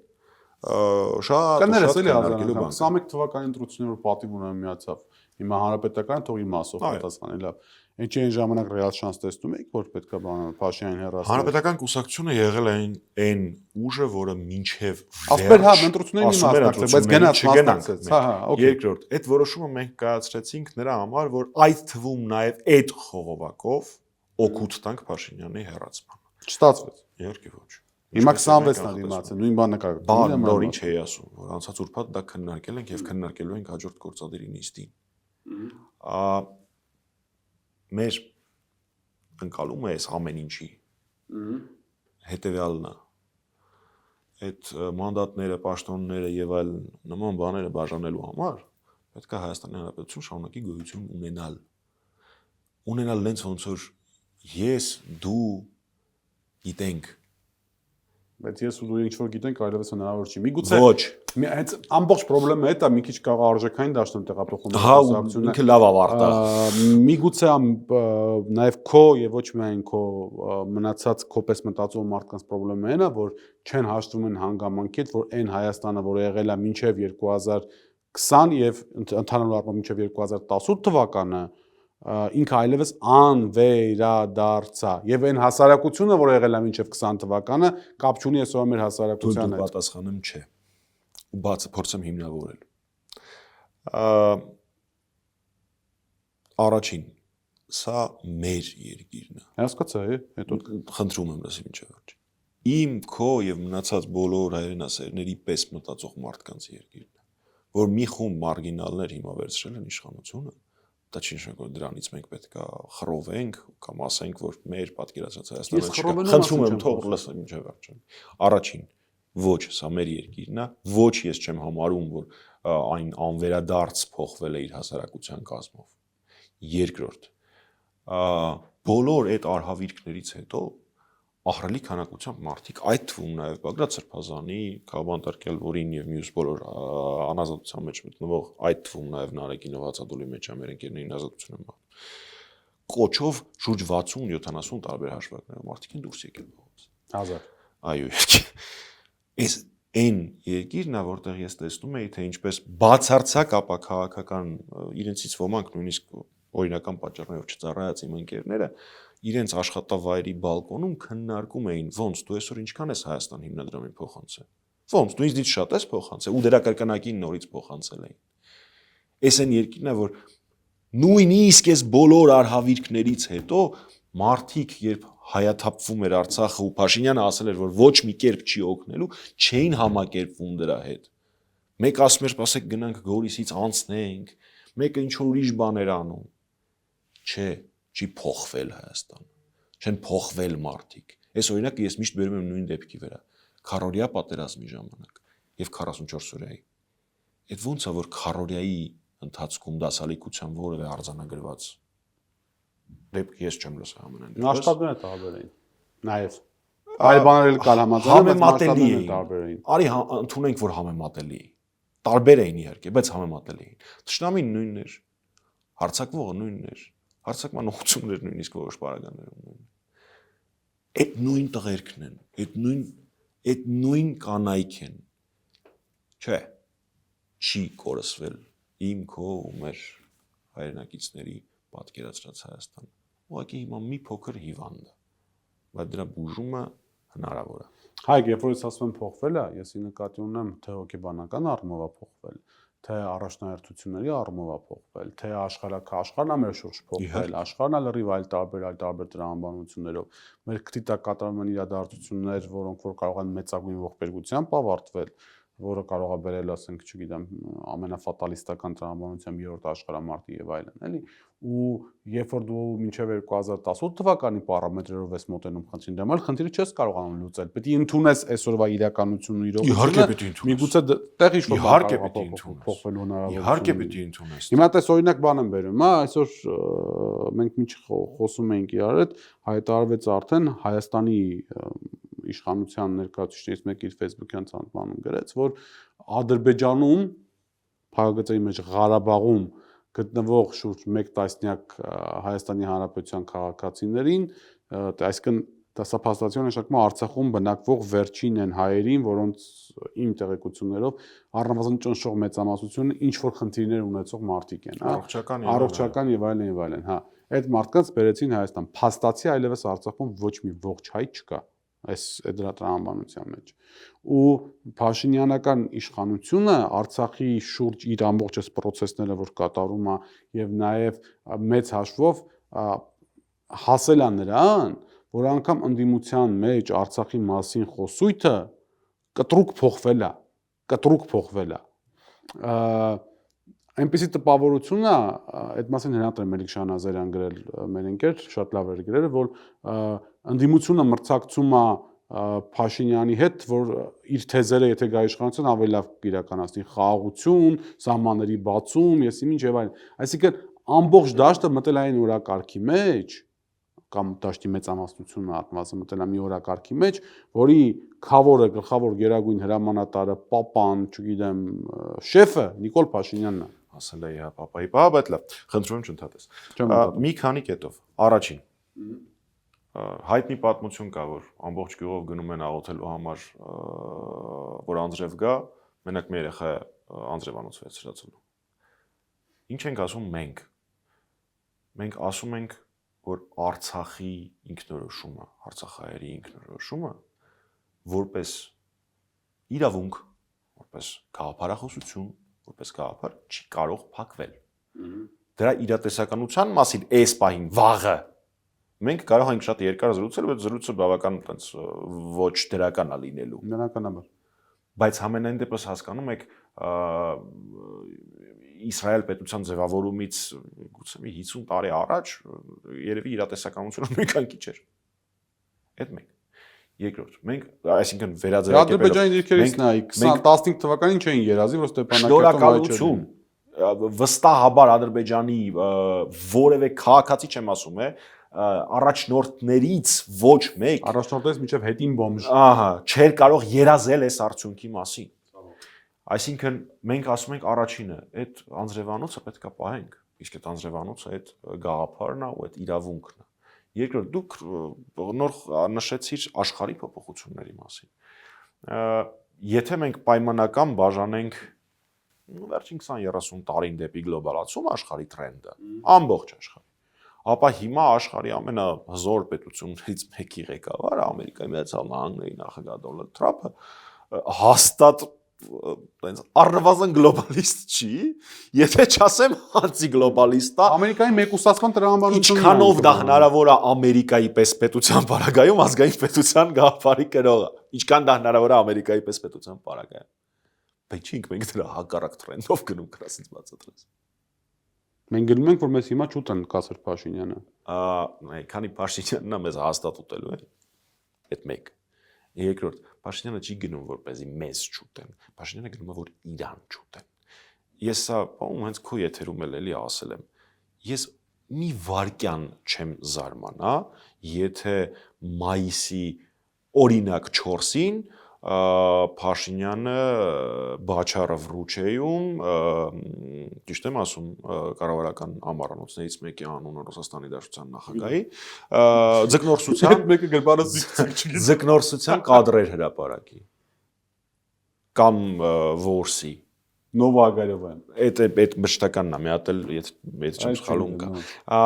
շատ քննարկելու բան։ 21 թվականի ընտրությունները պատիվ ունեմ միացավ։ Հիմա հանրապետական թող իր մասով պատասխանի, լավ։ Ինչի այն ժամանակ ռեալ շանս տեսնում եք, որ պետքա Փաշինյանին հեռացնել։ Հանրապետական կուսակցությունը եղել է այն ուժը, որը մինչև ասում հա ընտրություններին մասնակցել, բայց գնաց մասնակցեց։ Հա, օքեյ։ Երկրորդ, այդ որոշումը մենք կայացրեցինք նրա համար, որ այդ թվում նաև այդ խողովակով օգուտ տանք Փաշինյանի հեռացմանը։ Չստացվեց։ Իհարկե ոչ։ Հիմա 26-ն է դիմացը, նույն բանը կա։ Բան նոր ինչ էի ասում, որ անցած ուրբաթ դա քննարկել ենք եւ քննարկելու ենք հաջորդ գործադերի նիստին։ Մեր ընկալումը է ամեն ինչի հետևյալն է։ Այդ մանդատները, պաշտոնները եւ այլ նման բաները բաժանելու համար պետք է Հայաստանի Հանրապետություն շարունակի գոյություն ունենալ։ Ունենալ նենց ոնց որ ես, դու գիտենք։ Բայց ես ու դու ինչ որ գիտենք, այլևս հնարավոր չի։ Միգուցե Ոչ։ Հենց ամբողջ խնդրեմը այդ է, մի քիչ կարող արժեքային դաշտում տեղափոխում Հա, ինքը լավ ավարտա։ Միգուցե նաև քո եւ ոչ միայն քո մնացած քոպես մտածող մարդկանց խնդրեմը այն է, որ չեն հաշտվում են հանգամանքի հետ, որ այն Հայաստանը, որը եղել է մինչև 2020 եւ ընդհանուր առմամբ մինչև 2018 թվականը ինքը այլևս անվերադարձա եւ այն հասարակությունը, որը եղել է մինչեւ 20 թվականը, կապ չունի այսօր մեր հասարակության հետ։ Դու պատասխանեմ չէ։ Ու բաց փորձեմ հիմնավորել։ Առաջին, սա մեր երկիրն է։ Հասկացա, հետո խնդրում եմ լսի մինչև վերջ։ Իմ քո եւ մնացած բոլոր հայրենասերների պես մտածող մարդկանց երկիրն է, որ մի խումբ մարգինալներ հիմա վերցրել են իշխանությունը։ Դա չի նշանակում, որ դրանից մենք պետք է խռովենք կամ ասենք, որ մեր պատկերացած Հայաստանը չկա։ Խնդրում եմ թող լսեմ մինչև վերջ։ Առաջին, ոչ, սա մեր երկիրն է, ոչ ես չեմ համարում, որ այն անվերադարձ փոխվել է իր հասարակության կազմով։ Երկրորդ, բոլոր այդ արհավիրքներից հետո ահռելի քանակությամբ մարդիկ, այդ թվում նաև Բագրատ Սրբազանի, Քավան Տերկելվորին եւ մյուս բոլոր անազատության մեջ մտնող, այդ թվում նաև Նարեկին Հացադոլի մեջ մեր ընկերներին ազատություն են մաղթում։ Կոչով շուրջ 60-70 տարբեր հաշվարկներով մարդիկ են դուրս եկել փողոց։ 1000։ Այո, այս այն երկիրն է, որտեղ ես տեսնում եի, թե ինչպես բացարձակ ապաքաղաքական իրենցից ոմանք նույնիսկ օրինական պատճառներով չծառայած իմ ընկերները իրենց աշխատավայրի բալկոնում քննարկում էին, ոնց դու այսօր ինչքան ես Հայաստան հիմնադրամին փոխանցել։ Ոնց դու ինձ շատ ես փոխանցել ու դրա կրկնակին նորից փոխանցել էին։ Այս այն երկիրն է, որ նույնիսկ այս բոլոր արհավիրքներից հետո մարդիկ, երբ հայաթափվում էր Արցախը ու Փաշինյանը ասել էր, որ ոչ մի կերպ չի օգնելու, չէին համակերպվում դրա հետ։ Մեկ ասում էր, ասեք գնանք Գորիսից անցնենք, մեկը ինչ որ ուրիշ բաներ անում։ Չէ, չի փոխվել Հայաստանը, չեն փոխվել մարդիկ։ Այս օրինակը ես միշտ բերում եմ նույն դեպքի վրա։ Քարորիա պատերազմի ժամանակ եւ 44 օրյայի։ Այդ ոնց է որ քարորիայի ընթացքում դասալիկության որևէ արձանագրված դեպք ես չեմ լսել ամենայն դեպս։ Աշխատանքները տարբեր էին։ Նաեւ այլ բաներ էլ կան համեմատելի էին։ Արի ընդունենք, որ համեմատելի էին։ Տարբեր էին իհարկե, բայց համեմատելի էին։ Տշնամին նույնն էր, հարձակվողը նույնն էր։ Հարցակման ուղղություններ նույնիսկ որոշ բարականներում նույնն։ Այդ նույն տղերքն են, այդ նույն կանայք են։ Չէ, չի կորսվել իմ քո ու մեր հայրենակիցների պատկերացրած Հայաստան։ Ուղղակի հիմա մի փոքր հիվանդ է, բայց դրա բուժումը հնարավոր է։ Հայկ, երբ որ ես ասում եմ փոխվել է, ես նկատի ունեմ թե հոգեբանական առումով է փոխվել, թե առաջնահերթությունների առումով է փոխվել, թե աշխարհն է մեր շուրջ փոխվել, աշխարհն է լրիվ այլ տարբեր տրամաբանություններով։ Մեր քրիտիկ կատարում են իրադարձություններ, որոնք որ կարող են մեծագույն ողբերգությամբ ավարտվել, որը կարող է բերել, ասենք, չգիտեմ, ամենաֆատալիստական տրամաբանությամբ երրորդ աշխարհամարտի եւ այլն, էլի։ Ու երբ որ դու մինչև 2018 թվականի պարամետրերով ես մոտենում խնդրին դեմ, այլ խնդիրը չես կարողանում լուծել։ Պետք է ընդունես այսօրվա իրականությունն իրողությունը։ Իհարկե պետք է ընդունես։ Միգուցե տեղ ինչ որ իհարկե պետք է փոխվելու հնարավորություն։ Իհարկե պետք է ընդունես։ Հիմա տես օրինակ բան եմ բերում, հա, այսօր մենք մի խոսում էինք իրար հետ, հայտարարվեց արդեն Հայաստանի իշխանության ներկայացուցիչներից մեկը իր Facebook-յան ցանցում գրեց, որ Ադրբեջանում, փակագծերի մեջ Ղարաբաղում գտնվող շուրջ 1 տասնյակ Հայաստանի Հանրապետության քաղաքացիներին, այսինքն դասափաստացիոն նշանակում է Արցախում բնակվող վերջին են հայերին, որոնց իմ տեղեկություններով առնվազն ճնշող մեծամասնությունը ինչ որ խնդիրներ ունեցող մարդիկ են, հա, առողջական եւ այլն, հա։ Այդ մարդկանց բերեցին Հայաստան, փաստացի այլևս Արցախում ոչ մի ողջ հայ չկա այս դրա տրամաբանության մեջ։ Ու Փաշինյանական իշխանությունը Արցախի շուրջ իր ամբողջ այս process-ները, որ կատարում է եւ նաեւ մեծ հաշվով հասել է նրան, որ անգամ ընդդիմության մեջ Արցախի մասին խոսույթը կտրուկ փոխվել է։ Այնպեսի տպավորություն է, այդ մասին հնարավոր է Մելիք Շահնազարյան գրել մեր ընկեր, շատ լավ էր գրել, որ ընդդիմությունը մրցակցում է Փաշինյանի հետ, որ իր թեզերը եթե գա իշխանություն ավելի լավ իրականացնի, խաղաղություն, սահմանների բացում, ես ինչ եւ այլն։ Այսինքն ամբողջ դաշտը մտել է այն օրակարգի մեջ, կամ դաշտի մեծամասնությունը ատմասը մտել է մի օրակարգի մեջ, որի խավորը, գլխավոր գերագույն հրամանատարը, պապան, չգիտեմ, շեֆը Նիկոլ Փաշինյանն է։ Ասել է իհա պապայի, բայց լավ, խնդրում եմ չընդհատես։ Մի քանի կետով։ Առաջին հայտնի պատմություն կա, որ ամբողջ գյուղով գնում են աղոթելու համար, որ անձրև գա, մենակ մի երեխա անձրևանոց վերցրածելու։ Ինչ ենք ասում մենք։ Մենք ասում ենք, որ Արցախի ինքնորոշումը, Արցախահայերի ինքնորոշումը որպես իրավունք, որպես գաղափարախոսություն, որպես գաղափար չի կարող փակվել։ Դրա իրատեսականության մասին այս պահին վաղը մենք կարող ենք շատ երկար զրուցել, բայց զրույցը բավական այնպես ոչ դրական է լինելու։ Բնականաբար։ Բայց ամենայն դեպս հասկանում եք Իսրայել պետության ձևավորումից գուցե մի 50 տարի առաջ երևի իրատեսականությունը նույնքան քիչ էր։ Այդ մեկ։ Երկրորդ, մենք, այսինքն վերաձևակերպելով Ադրբեջանի դիրքերից նայ 2015 թվականին չէին երազի, որ Ստեփանակերտում վստահաբար Ադրբեջանի որևէ քաղաքացի չեմ ասում առաջնորդներից ոչ մեկ առաջնորդներից մինչև հետին բոմժ չէր կարող երազել այս արդյունքի մասին։ Այսինքն մենք ասում ենք առաջինը, այդ անձրևանոցը պետք է պահենք, իսկ այդ անձրևանոցը այդ գաղափարն է ու այդ իրավունքն է։ Երկրորդ, դուք նոր նշեցիր աշխարհի փոփոխությունների մասին։ Եթե մենք պայմանական բաժանենք վերջին 20-30 տարին դեպի գլոբալացում աշխարհի տրենդը, ամբողջ աշխարհի, ապա հիմա աշխարհի ամենահզոր պետություններից մեկի ղեկավարը Ամերիկայի Միացյալ Նահանգների նախագահ Դոնալդ Թրամփը հաստատ այնց առնվազն գլոբալիստ չի, եթե չասեմ անտիգլոբալիստ է։ Ամերիկայի մեկուսացման տրամաբանությունը ինչքանով դա հնարավոր է Ամերիկայի պես պետության պարագայում ազգային պետության գաղափարի կրողը։ Ինչքան դա հնարավոր է Ամերիկայի պես պետության պարագայում։ Բայց չենք մենք դրա հակառակ տրենդով գնում գրասից բացատրես։ Մենք գնում ենք, որ մեզ հիմա չուտեն Կասր Փաշինյանը։ Քանի Փաշինյանն է մեզ հաստատ ուտելու է։ Այդ մեկ։ Երկրորդ, Փաշինյանը չի գնում որպեսզի մեզ չուտեն։ Փաշինյանը գնում է որ իրան չուտեն։ Ես սա ում հենց քո եթերում էլի ասել եմ։ Ես մի վարքյան չեմ զարմանա, եթե մայիսի օրինակ 4-ին Փաշինյանը Բաչարը Վրուչեյում, ճիշտ եմ ասում, կառավարական ամառանոցներից մեկի անունը Ռուսաստանի Դաշնության նախագահի, ձկնորսության կադրեր հրապարակի կամ որսի Նովագարովյան։ Այդ մշտականն է, մի հատ էլ եթե չեմ սխալվում կա։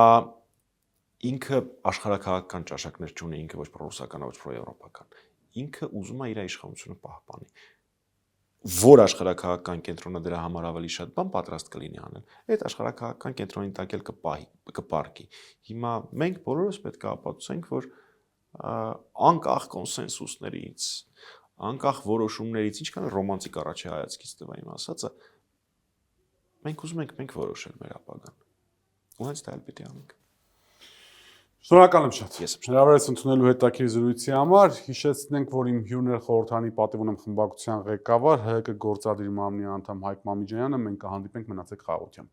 Ինքը աշխարհակահաղական ճաշակներ չունի, ինքը ոչ պրոռուսական, ոչ պրոեվրոպական։ Ինքը ուզում է իր իշխանությունը պահպանի։ Որ աշխարհակահաղական կենտրոնը դրա համար ավելի շատ բան պատրաստ կլինի անել, այդ աշխարհակահաղական կենտրոնի տակ էլ կպարկի։ Հիմա մենք բոլորս պետք է ապացուցենք, որ անկախ կոնսենսուսներից, անկախ որոշումներից, ինչքան ռոմանտիկ առաջի հայացքից տվա իմ ասածը, մենք ուզում ենք մենք որոշել մեր ապագան։ Ու հենց դա էլ պիտի անենք։ Շնորհակալ եմ շատ։ Հրավերս ընդունելու հետաքրքիր զրույցի համար հիշեցնենք, որ իմ հյուրն էր խորհրդանի պատիվ ունեմ խմբակցության ղեկավար ՀՀԿ գործադիր մարմնի անդամ Հայկ Մամիջյանը, մենք կհանդիպենք, մնացեք խաղաղությամբ։